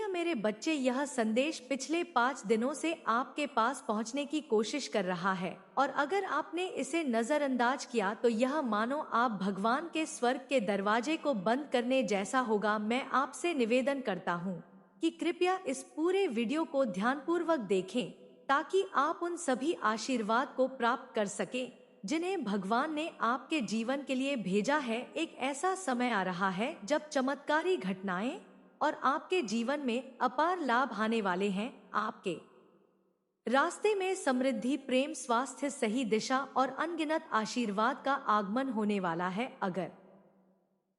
प्रिय मेरे बच्चे, यह संदेश पिछले 5 दिनों से आपके पास पहुंचने की कोशिश कर रहा है और अगर आपने इसे नजरअंदाज किया तो यह मानो आप भगवान के स्वर्ग के दरवाजे को बंद करने जैसा होगा। मैं आपसे निवेदन करता हूं कि कृपया इस पूरे वीडियो को ध्यानपूर्वक देखें ताकि आप उन सभी आशीर्वाद को प्राप्त कर सकें जिन्हें भगवान ने आपके जीवन के लिए भेजा है। एक ऐसा समय आ रहा है जब चमत्कारी घटनाएं और आपके जीवन में अपार लाभ आने वाले हैं। आपके रास्ते में समृद्धि, प्रेम, स्वास्थ्य, सही दिशा और अनगिनत आशीर्वाद का आगमन होने वाला है। अगर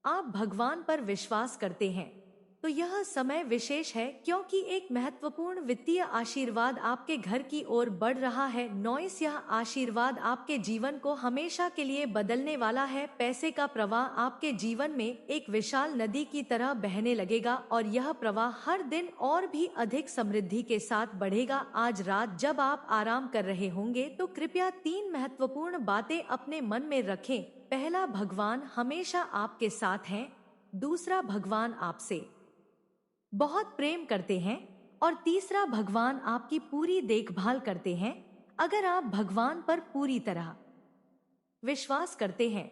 आप भगवान पर विश्वास करते हैं तो यह समय विशेष है क्योंकि एक महत्वपूर्ण वित्तीय आशीर्वाद आपके घर की ओर बढ़ रहा है। नॉइस, यह आशीर्वाद आपके जीवन को हमेशा के लिए बदलने वाला है। पैसे का प्रवाह आपके जीवन में एक विशाल नदी की तरह बहने लगेगा और यह प्रवाह हर दिन और भी अधिक समृद्धि के साथ बढ़ेगा। आज रात जब आप आराम कर रहे होंगे तो कृपया 3 महत्वपूर्ण बातें अपने मन में रखें। पहला, भगवान हमेशा आपके साथ हैं। दूसरा, भगवान आपसे बहुत प्रेम करते हैं और तीसरा, भगवान आपकी पूरी देखभाल करते हैं। अगर आप भगवान पर पूरी तरह विश्वास करते हैं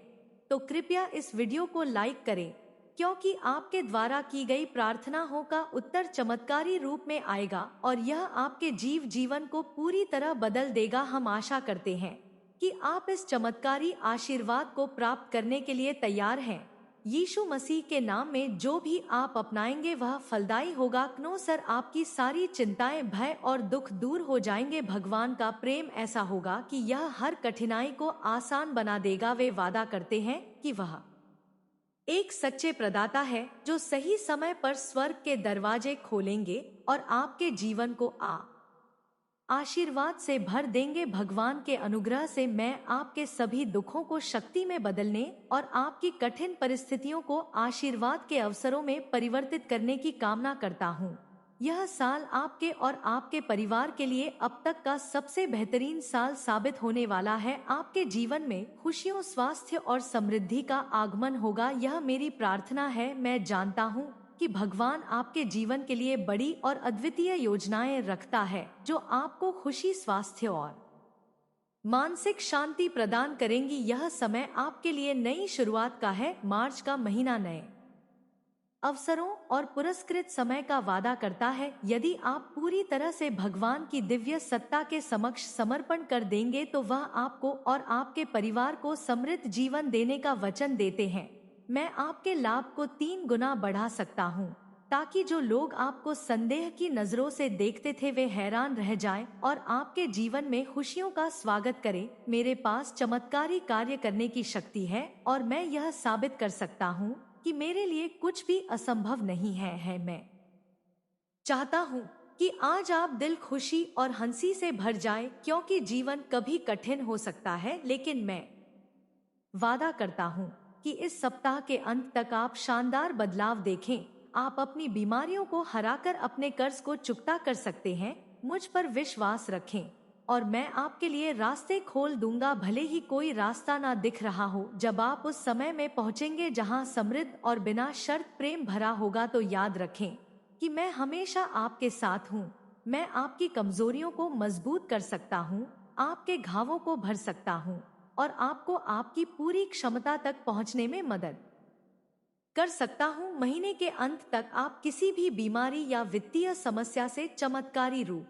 तो कृपया इस वीडियो को लाइक करें क्योंकि आपके द्वारा की गई प्रार्थनाओं का उत्तर चमत्कारी रूप में आएगा और यह आपके जीवन को पूरी तरह बदल देगा। हम आशा करते हैं कि आप इस चमत्कारी आशीर्वाद को प्राप्त करने के लिए तैयार हैं। यीशु मसीह के नाम में जो भी आप अपनाएंगे वह फलदायी होगा। क्यों सर, आपकी सारी चिंताएं, भय और दुख दूर हो जाएंगे। भगवान का प्रेम ऐसा होगा कि यह हर कठिनाई को आसान बना देगा। वे वादा करते हैं कि वह एक सच्चे प्रदाता है जो सही समय पर स्वर्ग के दरवाजे खोलेंगे और आपके जीवन को आशीर्वाद से भर देंगे। भगवान के अनुग्रह से मैं आपके सभी दुखों को शक्ति में बदलने और आपकी कठिन परिस्थितियों को आशीर्वाद के अवसरों में परिवर्तित करने की कामना करता हूँ। यह साल आपके और आपके परिवार के लिए अब तक का सबसे बेहतरीन साल साबित होने वाला है। आपके जीवन में खुशियों, स्वास्थ्य और समृद्धि का आगमन होगा। यह मेरी प्रार्थना है। मैं जानता हूँ कि भगवान आपके जीवन के लिए बड़ी और अद्वितीय योजनाएं रखता है जो आपको खुशी, स्वास्थ्य और मानसिक शांति प्रदान करेंगी। यह समय आपके लिए नई शुरुआत का है। मार्च का महीना नए अवसरों और पुरस्कृत समय का वादा करता है। यदि आप पूरी तरह से भगवान की दिव्य सत्ता के समक्ष समर्पण कर देंगे तो वह आपको और आपके परिवार को समृद्ध जीवन देने का वचन देते हैं। मैं आपके लाभ को 3 गुना बढ़ा सकता हूँ ताकि जो लोग आपको संदेह की नजरों से देखते थे वे हैरान रह जाएं और आपके जीवन में खुशियों का स्वागत करें। मेरे पास चमत्कारी कार्य करने की शक्ति है और मैं यह साबित कर सकता हूँ कि मेरे लिए कुछ भी असंभव नहीं है। मैं चाहता हूँ कि आज आप दिल खुशी और हंसी से भर जाएं क्योंकि जीवन कभी कठिन हो सकता है, लेकिन मैं वादा करता हूँ कि इस सप्ताह के अंत तक आप शानदार बदलाव देखें। आप अपनी बीमारियों को हराकर अपने कर्ज को चुकता कर सकते हैं। मुझ पर विश्वास रखें और मैं आपके लिए रास्ते खोल दूंगा, भले ही कोई रास्ता ना दिख रहा हो। जब आप उस समय में पहुंचेंगे जहां समृद्ध और बिना शर्त प्रेम भरा होगा तो याद रखें कि मैं हमेशा आपके साथ हूं। मैं आपकी कमजोरियों को मजबूत कर सकता हूं, आपके घावों को भर सकता हूं और आपको आपकी पूरी क्षमता तक पहुंचने में मदद कर सकता हूं। महीने के अंत तक आप किसी भी बीमारी या वित्तीय समस्या से चमत्कारी रूप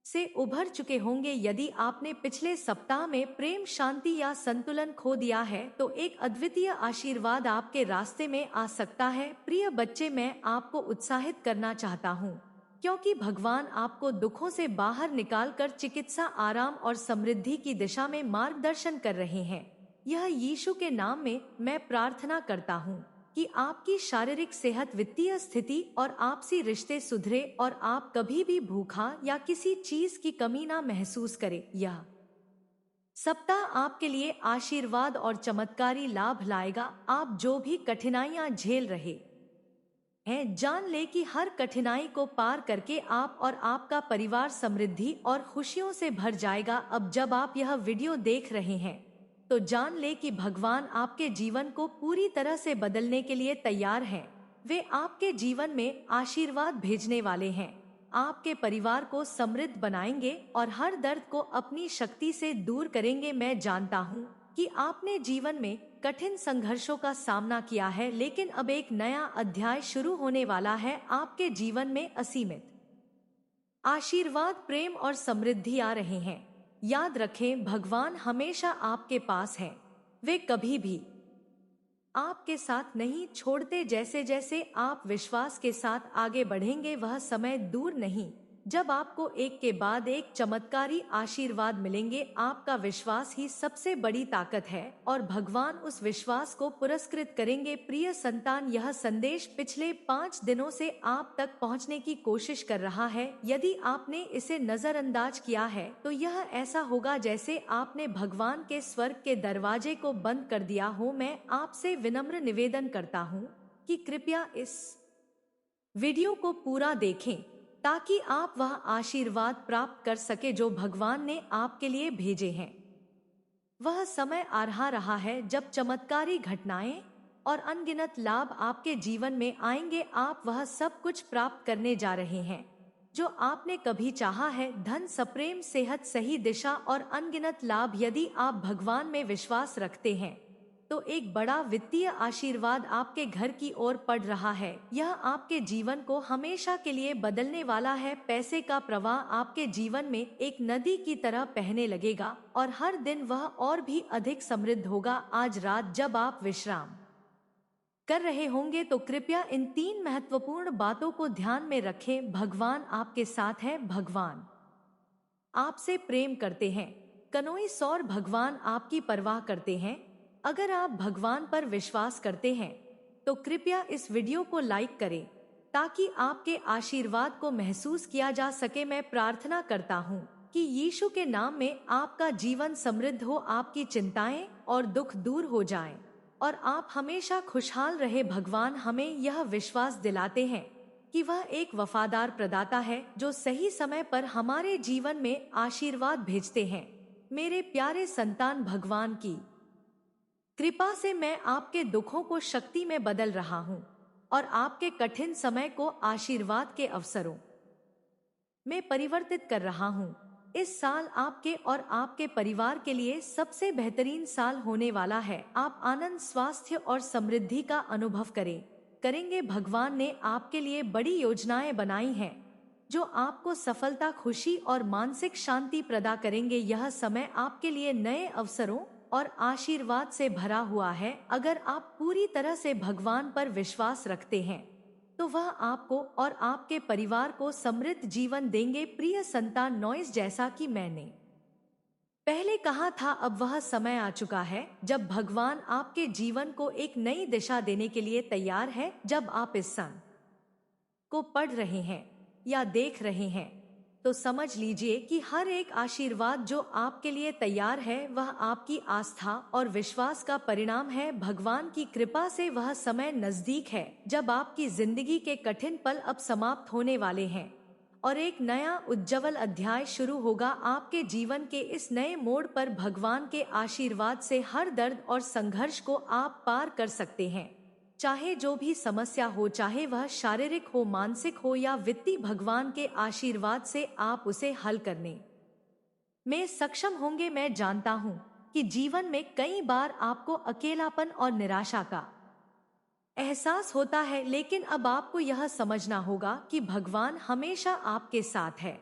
से उभर चुके होंगे। यदि आपने पिछले सप्ताह में प्रेम, शांति या संतुलन खो दिया है तो एक अद्वितीय आशीर्वाद आपके रास्ते में आ सकता है। प्रिय बच्चे, मैं आपको उत्साहित करना चाहता हूँ क्योंकि भगवान आपको दुखों से बाहर निकालकर चिकित्सा, आराम और समृद्धि की दिशा में मार्गदर्शन कर रहे हैं। यह यीशु के नाम में मैं प्रार्थना करता हूँ कि आपकी शारीरिक सेहत, वित्तीय स्थिति और आपसी रिश्ते सुधरे और आप कभी भी भूखा या किसी चीज की कमी ना महसूस करें। यह सप्ताह आपके लिए आशीर्वाद और चमत्कारी लाभ लाएगा। आप जो भी कठिनाइयां झेल रहे हैं, जान ले कि हर कठिनाई को पार करके आप और आपका परिवार समृद्धि और खुशियों से भर जाएगा। अब जब आप यह वीडियो देख रहे हैं तो जान ले कि भगवान आपके जीवन को पूरी तरह से बदलने के लिए तैयार हैं। वे आपके जीवन में आशीर्वाद भेजने वाले हैं, आपके परिवार को समृद्ध बनाएंगे और हर दर्द को अपनी शक्ति से दूर करेंगे। मैं जानता हूँ कि आपने जीवन में कठिन संघर्षों का सामना किया है, लेकिन अब एक नया अध्याय शुरू होने वाला है। आपके जीवन में असीमित आशीर्वाद, प्रेम और समृद्धि आ रहे हैं। याद रखें, भगवान हमेशा आपके पास हैं। वे कभी भी आपके साथ नहीं छोड़ते। जैसे जैसे आप विश्वास के साथ आगे बढ़ेंगे, वह समय दूर नहीं जब आपको एक के बाद एक चमत्कारी आशीर्वाद मिलेंगे। आपका विश्वास ही सबसे बड़ी ताकत है और भगवान उस विश्वास को पुरस्कृत करेंगे। प्रिय संतान, यह संदेश पिछले 5 दिनों से आप तक पहुंचने की कोशिश कर रहा है। यदि आपने इसे नजरअंदाज किया है तो यह ऐसा होगा जैसे आपने भगवान के स्वर्ग के दरवाजे को बंद कर दिया हो। मैं आपसे विनम्र निवेदन करता हूँ कि कृपया इस वीडियो को पूरा देखें ताकि आप वह आशीर्वाद प्राप्त कर सके जो भगवान ने आपके लिए भेजे हैं। वह समय आ रहा है जब चमत्कारी घटनाएं और अनगिनत लाभ आपके जीवन में आएंगे। आप वह सब कुछ प्राप्त करने जा रहे हैं जो आपने कभी चाहा है। धन, सप्रेम, सेहत, सही दिशा और अनगिनत लाभ। यदि आप भगवान में विश्वास रखते हैं तो एक बड़ा वित्तीय आशीर्वाद आपके घर की ओर पड़ रहा है। यह आपके जीवन को हमेशा के लिए बदलने वाला है। पैसे का प्रवाह आपके जीवन में एक नदी की तरह बहने लगेगा और हर दिन वह और भी अधिक समृद्ध होगा। आज रात जब आप विश्राम कर रहे होंगे तो कृपया इन 3 महत्वपूर्ण बातों को ध्यान में रखें। भगवान आपके साथ है, भगवान आपसे प्रेम करते हैं। कनोई सौर, भगवान आपकी परवाह करते हैं। अगर आप भगवान पर विश्वास करते हैं तो कृपया इस वीडियो को लाइक करें ताकि आपके आशीर्वाद को महसूस किया जा सके। मैं प्रार्थना करता हूँ कि यीशु के नाम में आपका जीवन समृद्ध हो, आपकी चिंताएं और दुख दूर हो जाएं और आप हमेशा खुशहाल रहे। भगवान हमें यह विश्वास दिलाते हैं कि वह एक वफादार प्रदाता है जो सही समय पर हमारे जीवन में आशीर्वाद भेजते हैं। मेरे प्यारे संतान, भगवान की कृपा से मैं आपके दुखों को शक्ति में बदल रहा हूँ और आपके कठिन समय को आशीर्वाद के अवसरों में परिवर्तित कर रहा हूँ। इस साल आपके और आपके परिवार के लिए सबसे बेहतरीन साल होने वाला है। आप आनंद, स्वास्थ्य और समृद्धि का अनुभव करेंगे। भगवान ने आपके लिए बड़ी योजनाएं बनाई हैं जो आपको सफलता, खुशी और मानसिक शांति प्रदान करेंगे। यह समय आपके लिए नए अवसरों और आशीर्वाद से भरा हुआ है। अगर आप पूरी तरह से भगवान पर विश्वास रखते हैं तो वह आपको और आपके परिवार को समृद्ध जीवन देंगे। प्रिय संतान, नॉइस, जैसा कि मैंने पहले कहा था, अब वह समय आ चुका है जब भगवान आपके जीवन को एक नई दिशा देने के लिए तैयार है। जब आप इस सन को पढ़ रहे हैं या देख रहे हैं तो समझ लीजिए कि हर एक आशीर्वाद जो आपके लिए तैयार है वह आपकी आस्था और विश्वास का परिणाम है। भगवान की कृपा से वह समय नजदीक है जब आपकी जिंदगी के कठिन पल अब समाप्त होने वाले हैं और एक नया उज्जवल अध्याय शुरू होगा। आपके जीवन के इस नए मोड़ पर भगवान के आशीर्वाद से हर दर्द और संघर्ष को आप पार कर सकते हैं। चाहे जो भी समस्या हो, चाहे वह शारीरिक हो, मानसिक हो या वित्तीय, भगवान के आशीर्वाद से आप उसे हल करने में सक्षम होंगे। मैं जानता हूँ कि जीवन में कई बार आपको अकेलापन और निराशा का एहसास होता है, लेकिन अब आपको यह समझना होगा कि भगवान हमेशा आपके साथ है।